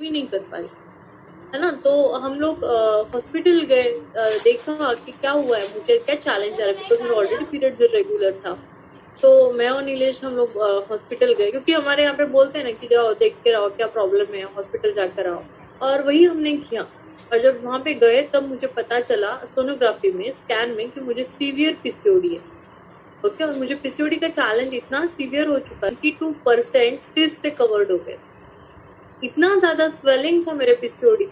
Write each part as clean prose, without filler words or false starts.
ही नहीं कर पाई, है ना। तो हम लोग हॉस्पिटल गए, देखा कि क्या हुआ है, मुझे क्या चैलेंज आ रहा है, बिकॉज मेरा ऑलरेडी पीरियड्स इरेगुलर था। तो मैं और नीलेश हम लोग हॉस्पिटल गए, क्योंकि हमारे यहाँ पे बोलते हैं ना कि जाओ देख के रहो क्या प्रॉब्लम है, हॉस्पिटल जाकर आओ। और वही हमने किया। और जब वहां पे गए तब मुझे पता चला सोनोग्राफी में, स्कैन में, कि मुझे सीवियर पीसीओडी है। ओके, और मुझे पीसीओडी का चैलेंज इतना सीवियर हो चुका कि 2% सिस से कवर्ड हो गए। इतना ज्यादा स्वेलिंग था मेरे पीसीओडी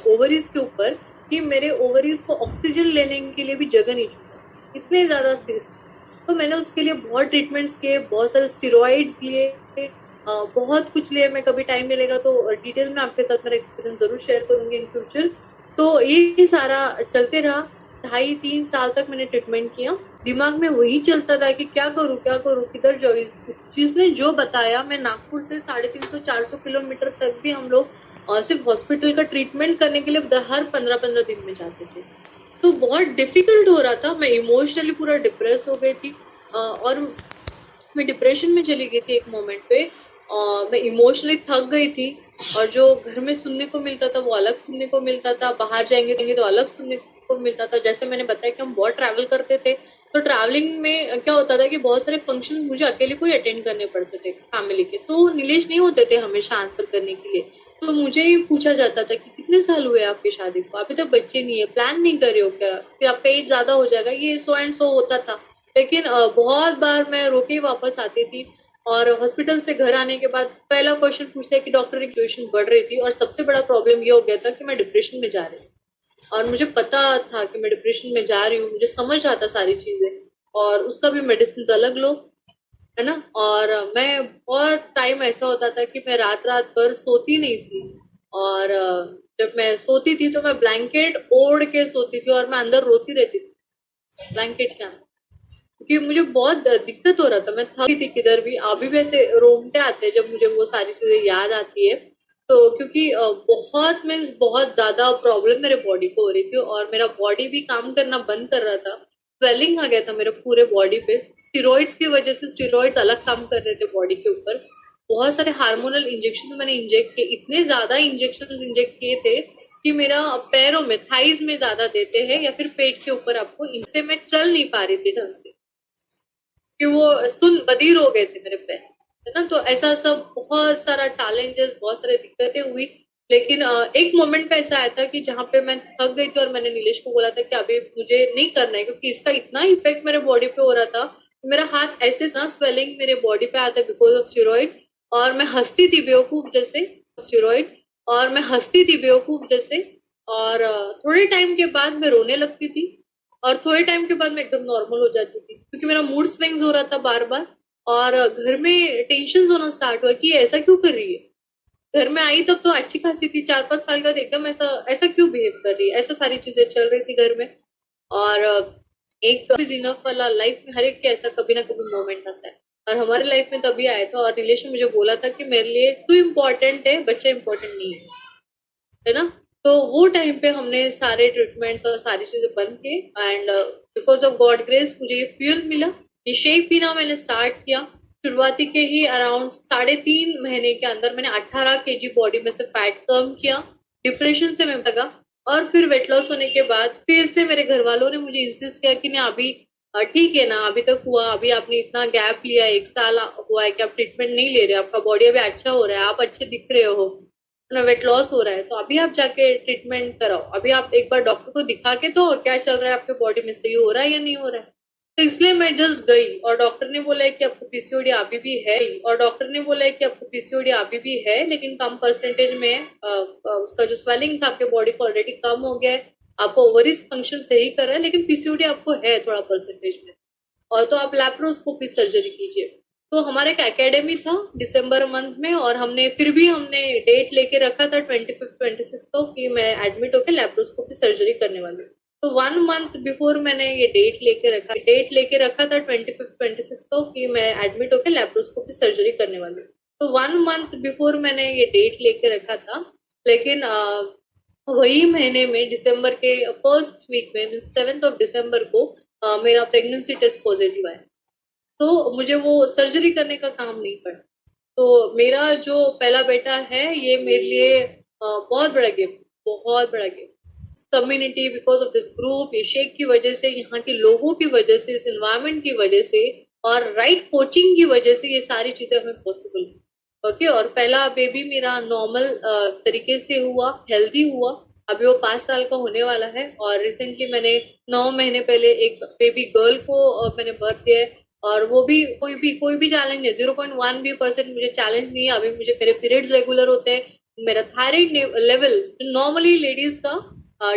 ओवरीज के ऊपर कि मेरे ओवरीज को ऑक्सीजन लेने के लिए भी जगह नहीं छूटा, इतने ज्यादा सिस्ट। तो मैंने उसके लिए बहुत ट्रीटमेंट्स किए, बहुत सारे स्टेरॉइड्स लिए, बहुत कुछ लिए। मैं कभी टाइम मिलेगा तो डिटेल में आपके साथ मेरा एक्सपीरियंस जरूर शेयर करूंगी इन फ्यूचर। तो ये सारा चलते रहा, 2.5-3 साल तक मैंने ट्रीटमेंट किया। दिमाग में वही चलता था कि क्या करूं क्या करूं, किधर जाऊं। इस चीज ने जो बताया, मैं नागपुर से 350-400 किलोमीटर तक भी हम लोग सिर्फ हॉस्पिटल का ट्रीटमेंट करने के लिए हर 15-15 दिन में जाते थे। तो बहुत डिफिकल्ट हो रहा था, मैं इमोशनली पूरा डिप्रेस हो गई थी, और मैं डिप्रेशन में चली गई थी एक मोमेंट पे। मैं इमोशनली थक गई थी, और जो घर में सुनने को मिलता था वो अलग सुनने को मिलता था, बाहर जाएंगे तो अलग सुनने को मिलता था। जैसे मैंने बताया कि हम बहुत ट्रैवल करते थे, तो ट्रैवलिंग में क्या होता था कि बहुत सारे फंक्शन मुझे अकेले को ही अटेंड करने पड़ते थे फैमिली के, तो नीलेश नहीं होते थे हमेशा आंसर करने के लिए। तो मुझे ही पूछा जाता था कि कितने साल हुए आपकी शादी को, अभी तो बच्चे नहीं है, प्लान नहीं कर रहे हो क्या, फिर आपका एज ज्यादा हो जाएगा, ये सो एंड सो होता था। लेकिन बहुत बार मैं रोके ही वापस आती थी। और हॉस्पिटल से घर आने के बाद पहला क्वेश्चन पूछते हैं कि डॉक्टर की सिचुएशन बढ़ रही थी, और सबसे बड़ा प्रॉब्लम ये हो गया था कि मैं डिप्रेशन में जा रही हूँ। और मुझे पता था कि मैं डिप्रेशन में जा रही हूँ, मुझे समझ आता सारी चीजें, और उसका भी मेडिसिन अलग लो, है ना। और मैं बहुत टाइम ऐसा होता था कि मैं रात रात भर सोती नहीं थी। और जब मैं सोती थी तो मैं ब्लैंकेट ओढ़ के सोती थी, और मैं अंदर रोती रहती थी ब्लैंकेट के अंदर, क्योंकि मुझे बहुत दिक्कत हो रहा था। मैं थकी थी किधर भी, अभी भी ऐसे रोंगटे आते हैं जब मुझे वो सारी चीजें याद आती है। तो क्योंकि बहुत मीन्स बहुत ज्यादा प्रॉब्लम मेरे बॉडी को हो रही थी, और मेरा बॉडी भी काम करना बंद कर रहा था। स्वेलिंग आ गया था मेरे पूरे बॉडी पे, स्टीरॉइड्स की वजह से। स्टीरॉइड्स अलग काम कर रहे थे बॉडी के ऊपर। बहुत सारे हार्मोनल इंजेक्शन मैंने इंजेक्ट किए, इतने ज्यादा इंजेक्शन इंजेक्ट किए थे कि मेरा पैरों में, थाइज में ज्यादा देते हैं या फिर पेट के ऊपर आपको, इनसे मैं चल नहीं पा रही थी ढंग से, कि वो सुन बधिर हो गए थे मेरे पैर, है ना। तो ऐसा सब बहुत सारा चैलेंजेस, बहुत सारी दिक्कतें हुई। लेकिन एक मोमेंट पे ऐसा आया था कि जहाँ पे मैं थक गई थी, और मैंने नीलेश को बोला था कि अभी मुझे नहीं करना है, क्योंकि इसका इतना इफेक्ट मेरे बॉडी पे हो रहा था। मेरा हाथ ऐसे ना स्वेलिंग मेरे बॉडी पे आता है बिकॉज ऑफ स्टेरॉइड। और मैं हंसती थी बेवकूफ जैसे, स्टेरॉइड। और मैं हंसती थी बेवकूफ जैसे। और थोड़े टाइम के बाद मैं रोने लगती थी, और थोड़े टाइम के बाद मैं एकदम नॉर्मल हो जाती थी, क्योंकि मेरा मूड स्विंग्स हो रहा था बार बार। और घर में टेंशन होना स्टार्ट हुआ कि ये ऐसा क्यों कर रही है। घर में आई तब तो अच्छी खासी थी, 4-5 साल का, एकदम ऐसा ऐसा क्यों बिहेव कर रही है, ऐसा सारी चीजें चल रही थी घर में। और एक इनफ वाला, लाइफ में हर एक के ऐसा कभी ना कभी मोमेंट आता है, और हमारे लाइफ में तभी आया था। और रिलेशन मुझे बोला था कि मेरे लिए तू इम्पोर्टेंट है, बच्चा इम्पोर्टेंट नहीं है ना। तो वो टाइम पे हमने सारे ट्रीटमेंट्स और सारी चीजें बंद की, and because of God grace मुझे ये फ्यूल मिला, ये शेक पीना मैंने स्टार्ट किया। शुरुआती के ही अराउंड 3.5 महीने के अंदर मैंने 18 kg बॉडी में से फैट कम किया। डिप्रेशन से मैं भगा, और फिर वेट लॉस होने के बाद फिर से मेरे घर वालों ने मुझे इंसिस्ट किया कि नहीं अभी ठीक है ना, अभी तक हुआ, अभी आपने इतना गैप लिया, 1 साल हुआ है कि आप ट्रीटमेंट नहीं ले रहे, आपका बॉडी अभी अच्छा हो रहा है, आप अच्छे दिख रहे हो, ना वेट लॉस हो रहा है, तो अभी आप जाके ट्रीटमेंट कराओ, अभी आप एक बार डॉक्टर को दिखा के तो क्या चल रहा है आपके बॉडी में, सही हो रहा है या नहीं हो रहा है। तो इसलिए मैं जस्ट गई, और डॉक्टर ने बोला है कि आपको पीसीओडी अभी भी है, और डॉक्टर ने बोला है कि आपको पीसीओडी अभी भी है, लेकिन कम परसेंटेज में है। उसका जो स्वेलिंग था आपके बॉडी को ऑलरेडी कम हो गया है, आपको ओवरीज फंक्शन सही कर रहा है, लेकिन पीसीओडी आपको है थोड़ा परसेंटेज में, और तो आप लैप्रोस्कोपी सर्जरी कीजिए। तो हमारा एक एकेडमी था दिसंबर मंथ में, और हमने डेट लेके रखा था 25-26 को कि मैं एडमिट होकर लैप्रोस्कोपी सर्जरी करने वाली हूँ। तो 1 मंथ बिफोर मैंने ये डेट लेके रखा था 25-26 को कि मैं एडमिट होकर लैप्रोस्कोपी सर्जरी करने वाली हूँ। तो 1 मंथ बिफोर मैंने ये डेट लेके रखा था, लेकिन वही महीने में दिसंबर के फर्स्ट वीक में, 7 दिसंबर को मेरा प्रेगनेंसी टेस्ट पॉजिटिव आया। तो मुझे वो सर्जरी करने का काम नहीं पड़ा। तो मेरा जो पहला बेटा है, ये मेरे लिए बहुत बड़ा गिफ्ट, बहुत बड़ा gift. Community, because of this group, ये शेक की वजह से, यहाँ के लोगों की वजह से, इस एनवायरमेंट की वजह से और राइट कोचिंग की वजह से ये सारी चीजें हमें पॉसिबल हुई। ओके, और पहला बेबी मेरा नॉर्मल तरीके से हुआ, हेल्दी हुआ। अभी वो 5 साल का होने वाला है। और रिसेंटली मैंने 9 महीने पहले एक बेबी गर्ल को मैंने बर्थ दिया है। और वो भी कोई भी चैलेंज नहीं, 0.1 भी परसेंट मुझे चैलेंज नहीं है। अभी मुझे मेरे पीरियड्स रेगुलर होते हैं। मेरा थायराइड लेवल नॉर्मली लेडीज का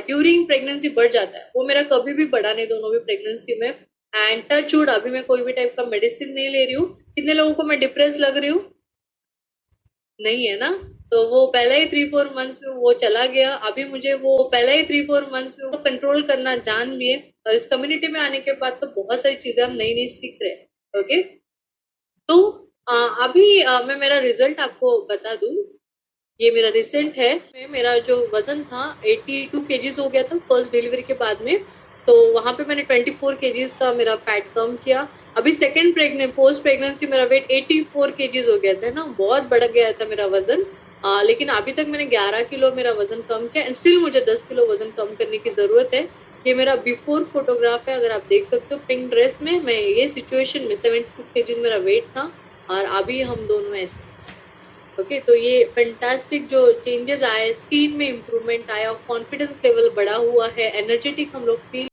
ड्यूरिंग प्रेगनेंसी बढ़ जाता है, वो मेरा कभी भी बढ़ा नहीं, दोनों भी प्रेगनेंसी में। एंड टच वुड, अभी मैं कोई भी टाइप का मेडिसिन नहीं ले रही हूँ। कितने लोगों को मैं डिप्रेस लग रही हूँ? नहीं है ना? तो वो पहले ही 3-4 मंथ्स में वो चला गया। अभी मुझे वो पहले ही 3-4 मंथ्स में वो कंट्रोल करना जान लिए। और इस कम्युनिटी में आने के बाद तो बहुत सारी चीजें हम नई नई सीख रहे हैं। ओके, तो अभी मैं मेरा रिजल्ट आपको बता दूं। ये मेरा रिसेंट है। मेरा जो वजन था 82 kgs हो गया था फर्स्ट डिलीवरी के बाद में। तो वहां पे मैंने 24 kgs का मेरा फैट कम किया। अभी सेकेंड पोस्ट प्रेगनेंसी मेरा वेट 84 kgs हो गया था ना, बहुत बढ़ गया था मेरा वजन। लेकिन अभी तक मैंने 11 किलो मेरा वजन कम किया एंड स्टिल मुझे 10 किलो वजन कम करने की जरूरत है। ये मेरा बिफोर फोटोग्राफ है, अगर आप देख सकते हो पिंक ड्रेस में, मैं ये सिचुएशन में 76 kgs मेरा वेट था और अभी हम दोनों ऐसे। ओके, तो ये फैंटास्टिक जो चेंजेस आए, स्किन में इम्प्रूवमेंट आया, कॉन्फिडेंस लेवल बढ़ा हुआ है, एनर्जेटिक हम लोग फील